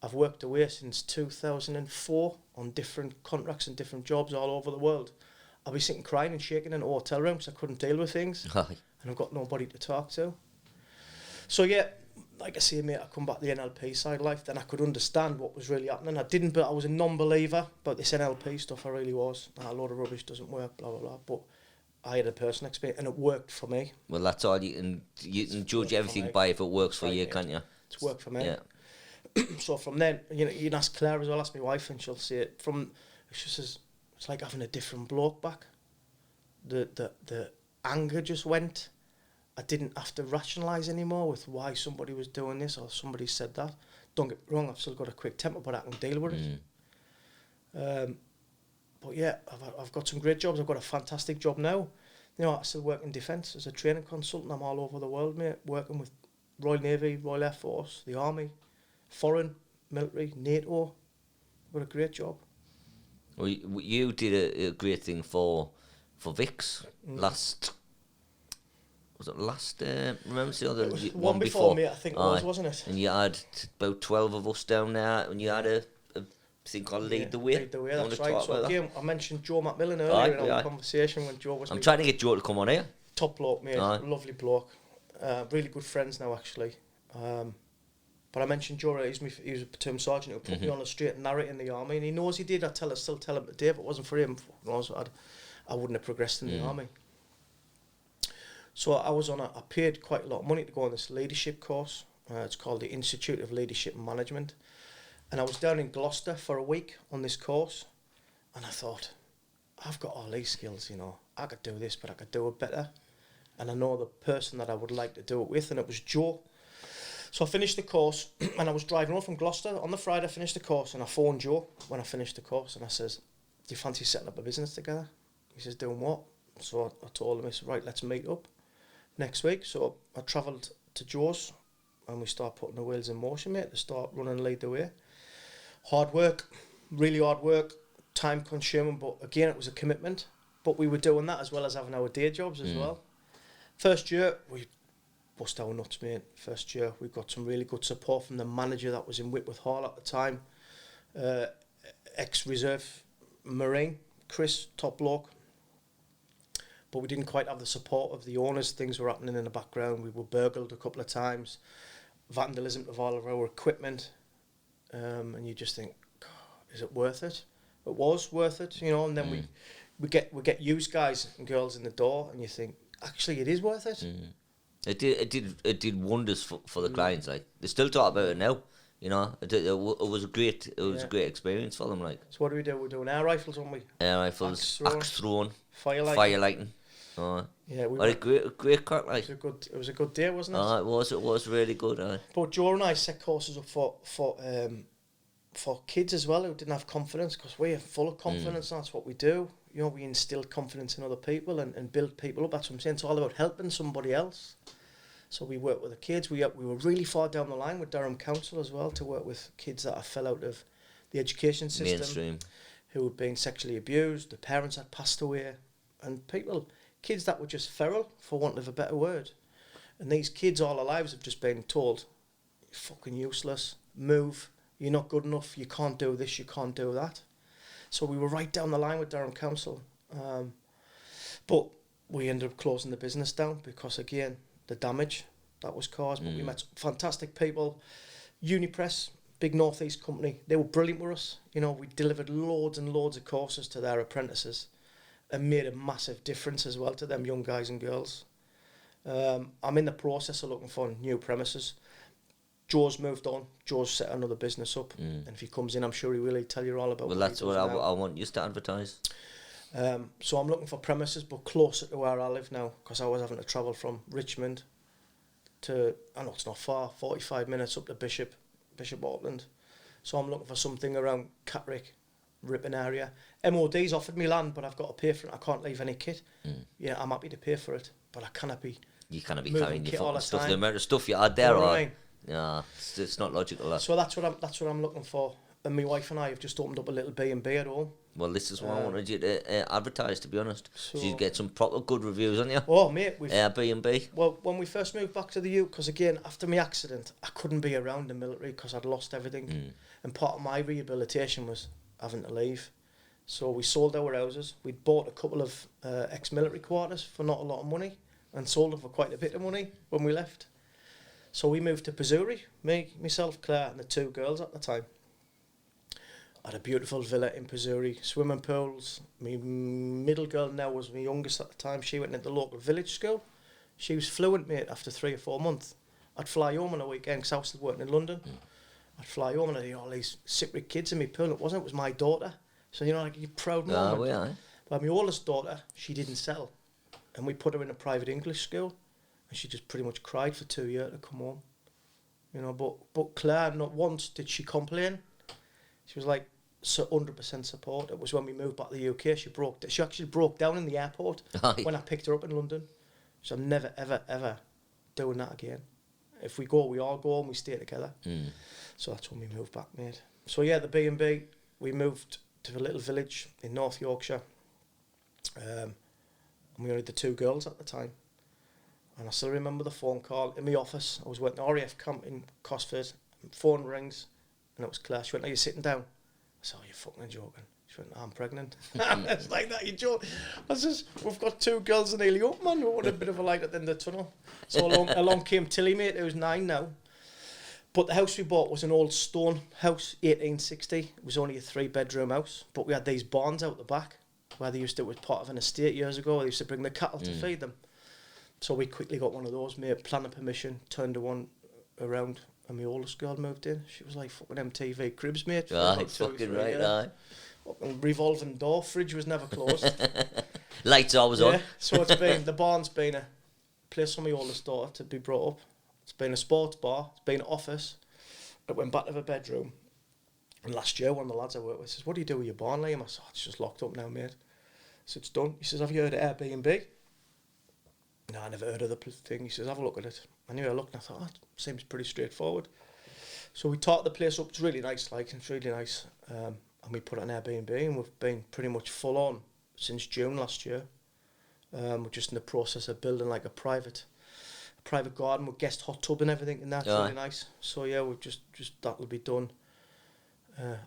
I've worked away since 2004 on different contracts and different jobs all over the world. I'll be sitting crying and shaking in a hotel room because I couldn't deal with things, and I've got nobody to talk to. So yeah. Like I say, mate, I come back to the NLP side of life, then I could understand what was really happening. I didn't, but I was a non-believer about this NLP stuff. I really was. A load of rubbish doesn't work, blah, blah, blah. But I had a personal experience, and it worked for me. Well, that's all. You can judge everything by if it works for you, can't you? It's worked for me. Yeah. So from then, you know, you can ask Claire as well, ask my wife, and she'll say it. She says, it's like having a different bloke back. The anger just went. I didn't have to rationalise anymore with why somebody was doing this or somebody said that. Don't get me wrong, I've still got a quick temper, but I can deal with it. But yeah, I've got some great jobs. I've got a fantastic job now. You know, I still work in defence as a training consultant. I'm all over the world, mate, working with Royal Navy, Royal Air Force, the Army, foreign, military, NATO. I've got a great job. Well, you did a great thing for Vix last... Was it last? Remember the one before me, I think it was, wasn't it? And you had about 12 of us down there, and you had a thing called Lead the Way. Lead the Way, that's right. So again, I mentioned Joe McMillan earlier in our conversation when Joe was... I'm trying to get Joe to come on here. Top bloke, mate. Lovely bloke. Really good friends now, actually. But I mentioned Joe, he was a platoon sergeant who put me on a straight and narrow in the army, and he knows he did. I still tell him today, if it wasn't for him, I wouldn't have progressed in the army. So I paid quite a lot of money to go on this leadership course. It's called the Institute of Leadership and Management. And I was down in Gloucester for a week on this course. And I thought, I've got all these skills, you know. I could do this, but I could do it better. And I know the person that I would like to do it with, and it was Joe. So I finished the course, and I was driving home from Gloucester. On the Friday, I finished the course, and I phoned Joe when I finished the course. And I says, do you fancy setting up a business together? He says, doing what? So I told him, I said, right, let's meet up next week. So I travelled to Joe's and we started putting the wheels in motion, mate, to start running and Lead the Way. Hard work, really hard work, time consuming, but again, it was a commitment. But we were doing that as well as having our day jobs as well. First year, we bust our nuts, mate. First year, we got some really good support from the manager that was in Whitworth Hall at the time. Ex-reserve Marine, Chris, top bloke. But we didn't quite have the support of the owners. Things were happening in the background. We were burgled a couple of times. Vandalism of all of our equipment. And you just think, God, is it worth it? It was worth it, you know. And then we get used guys and girls in the door, and you think, actually, it is worth it. It did wonders for the clients. Like they still talk about it now. You know, it was a great experience for them. Like, so what do? We're doing air rifles, aren't we? Air rifles, axe throwing, firelighting. Yeah, we had a great crack. Like, it was a good day, wasn't it? It was really good. But Joe and I set courses up for kids as well who didn't have confidence, because we're full of confidence. And that's what we do. You know, we instill confidence in other people and build people up. That's what I'm saying. It's all about helping somebody else. So we work with the kids. We were really far down the line with Durham Council as well to work with kids that fell out of the education system, mainstream, who had been sexually abused. The parents had passed away, and kids that were just feral, for want of a better word. And these kids all their lives have just been told, you're fucking useless, move, you're not good enough, you can't do this, you can't do that. So we were right down the line with Durham Council. But we ended up closing the business down because, again, the damage that was caused. But we met fantastic people. Unipress, big northeast company, they were brilliant with us. You know, we delivered loads and loads of courses to their apprentices and made a massive difference as well to them young guys and girls. I'm in the process of looking for new premises. Joe's moved on. Joe's set another business up. And if he comes in, I'm sure he will tell you all about well, that's what I want you to advertise. So I'm looking for premises, but closer to where I live now, because I was having to travel from Richmond to, I know it's not far, 45 minutes up to Bishop Auckland. So I'm looking for something around Catterick, Ripon area. MOD's offered me land, but I've got to pay for it. I can't leave any kit. Yeah, I'm happy to pay for it, but I cannot be. You cannot be carrying your fucking stuff. The amount of stuff you had there, or yeah, it's not logical. That. So that's what I'm looking for. And my wife and I have just opened up a little B&B at home. Well, this is what I wanted you to advertise, to be honest. So you get some proper good reviews on you. Oh, mate. Airbnb. Well, when we first moved back to the UK, because again, after my accident, I couldn't be around the military because I'd lost everything. And part of my rehabilitation was having to leave. So we sold our houses. We'd bought a couple of ex-military quarters for not a lot of money and sold them for quite a bit of money when we left. So we moved to Pizuri, myself, Claire, and the two girls at the time. I had a beautiful villa in Pizuri, swimming pools. My middle girl now was my youngest at the time. She went into the local village school. She was fluent, mate, after 3 or 4 months. I'd fly home on a weekend because I was still working in London. I'd fly home and I'd all these Cypriot kids in my pool. It was my daughter. So, you know, like a proud moment. Yeah. But my oldest daughter, she didn't settle. and we put her in a private English school, and she just pretty much cried for 2 years to come home. You know, but Claire, not once did she complain. She was like 100% support. It was when we moved back to the UK, she actually broke down in the airport when I picked her up in London. So I'm never, ever, ever doing that again. If we go, we all go and we stay together. So that's when we moved back, mate. So yeah, the B&B, we moved to a little village in North Yorkshire. And we only had the 2 girls at the time. And I still remember the phone call in my office. I was working at RAF camp in Cosford. Phone rings, and it was Claire. She went, "Are you sitting down?" I said, "Oh, you're fucking joking." She went, "I'm pregnant." It's like that, you joke. I says, "We've got 2 girls nearly up, man. We want a bit of a light at the end of the tunnel." So along came Tilly, mate, who's 9 now. But the house we bought was an old stone house, 1860. It was only a 3-bedroom house. But we had these barns out the back, where they used to, it was part of an estate years ago. They used to bring the cattle to feed them. So we quickly got one of those, made planning permission, turned the one around, and my oldest girl moved in. She was like fucking MTV Cribs, mate. Right, fucking right, aye. Revolving door, fridge was never closed. Lights always on. So it's been, the barn's been a place for my oldest daughter to be brought up. It's been a sports bar, it's been an office. It went back to the bedroom. And last year, one of the lads I worked with says, "What do you do with your barn, Liam?" I said, "Oh, it's just locked up now, mate." So it's done. He says, "Have you heard of Airbnb?" No, I never heard of the thing. He says, "Have a look at it." Anyway, I looked and I thought, "Oh, it seems pretty straightforward." So we talked the place up. It's really nice, it's really nice. And we put it on Airbnb, and we've been pretty much full on since June last year. We're just in the process of building like a private garden with guest hot tub and everything, and that's really nice. So yeah, we've just that'll be done.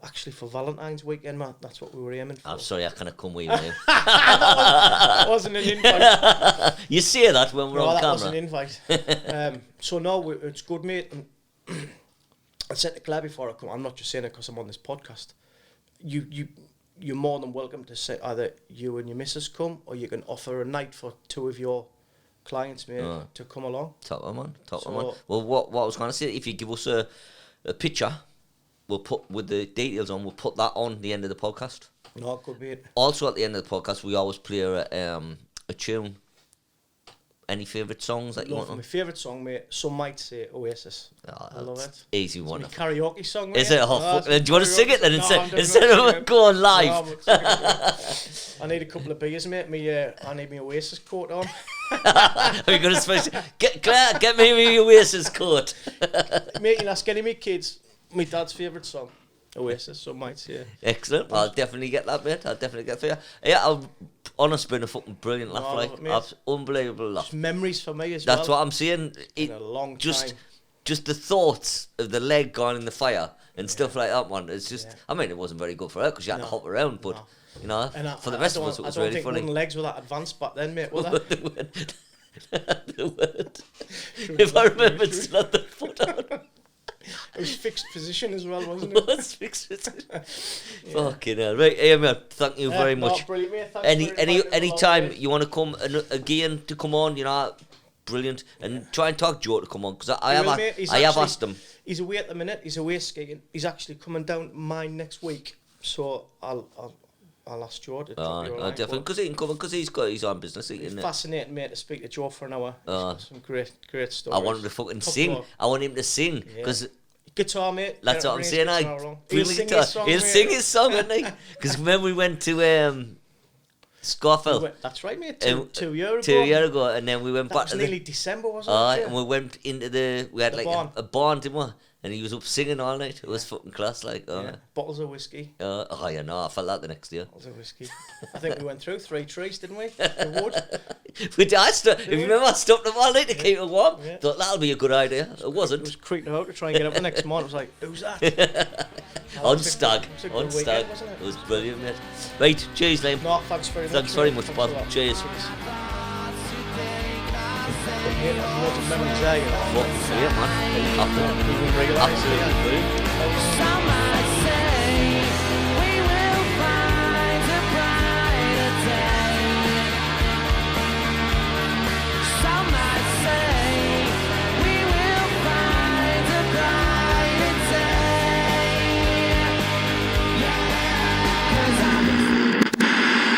Actually, for Valentine's weekend, Matt, that's what we were aiming for. I'm sorry, I can't come with you. That wasn't an invite. You say that when we're on camera. That was an invite. So no, it's good, mate. And I said to Claire before I come, I'm not just saying it because I'm on this podcast. You're more than welcome to say either you and your missus come, or you can offer a night for 2 of your clients, mate, to come along. Top of man. Well, what I was going to say, if you give us a picture, we'll put with the details on. We'll put that on the end of the podcast. No, it could be it. Also, at the end of the podcast, we always play a tune. Any favourite songs that you want? My favourite song, mate. Some might say Oasis. Oh, I love it. Easy it's one. My karaoke song, mate. Is it? Oh, do you want to sing it then instead of going live? No, I need a couple of beers, mate. I need my Oasis coat on. Are you going to special? Claire, get me my Oasis coat. Mate, you ask any of my kids, my dad's favourite song, Oasis, so might say. Excellent. I'll definitely get that, mate. I'll definitely get it for you. Yeah, honestly, been a fucking brilliant laugh, unbelievable laugh. Just memories for me as That's what I'm saying. In a long time. Just the thoughts of the leg gone in the fire and stuff like that, man. It's just, I mean, it wasn't very good for her because she had to hop around, but, you know, for the rest of us, it was really funny. I don't think wooden legs were that advanced back then, mate, were they? The word. If I remember, it's not the foot on. It was fixed position as well, wasn't it? It was fixed position. Fucking hell. Right, hey, man, thank you very much. Brilliant, mate. Thanks any time you want to come again to come on, you know, brilliant. And try and talk Joe to come on, because I have asked him. He's away at the minute. He's away skiing. He's actually coming down mine next week, so I'll ask Joe to definitely, because he can come, because he's got his own business. It's fascinating, mate, to speak to Joe for an hour. He's got some great stories. I want him to fucking sing. I want him to sing, because guitar, mate. That's what I'm saying. He'll sing his song, won't he? Because when we went to Scoffel. That's right, mate. 2 years ago. 2 years ago, and then we went back to nearly December, wasn't it? And we went into we had like a barn, didn't we? And he was up singing all night. It was fucking class, like. Bottles of whiskey. Yeah, no, I felt that the next year. Bottles of whiskey. I think we went through 3 trees, didn't we? The wood. If you remember, I stopped them all night to keep it warm. Yeah. Thought that'll be a good idea. It wasn't. It was creeping out to try and get up the next morning. I was like, who's that? On stag. Weekend, it was brilliant, mate. Right, cheers, Liam. No, thanks very much. Thanks very much, Bob. Cheers. Memories there, you know. What? Yeah, man. Even realise. Absolutely brilliant.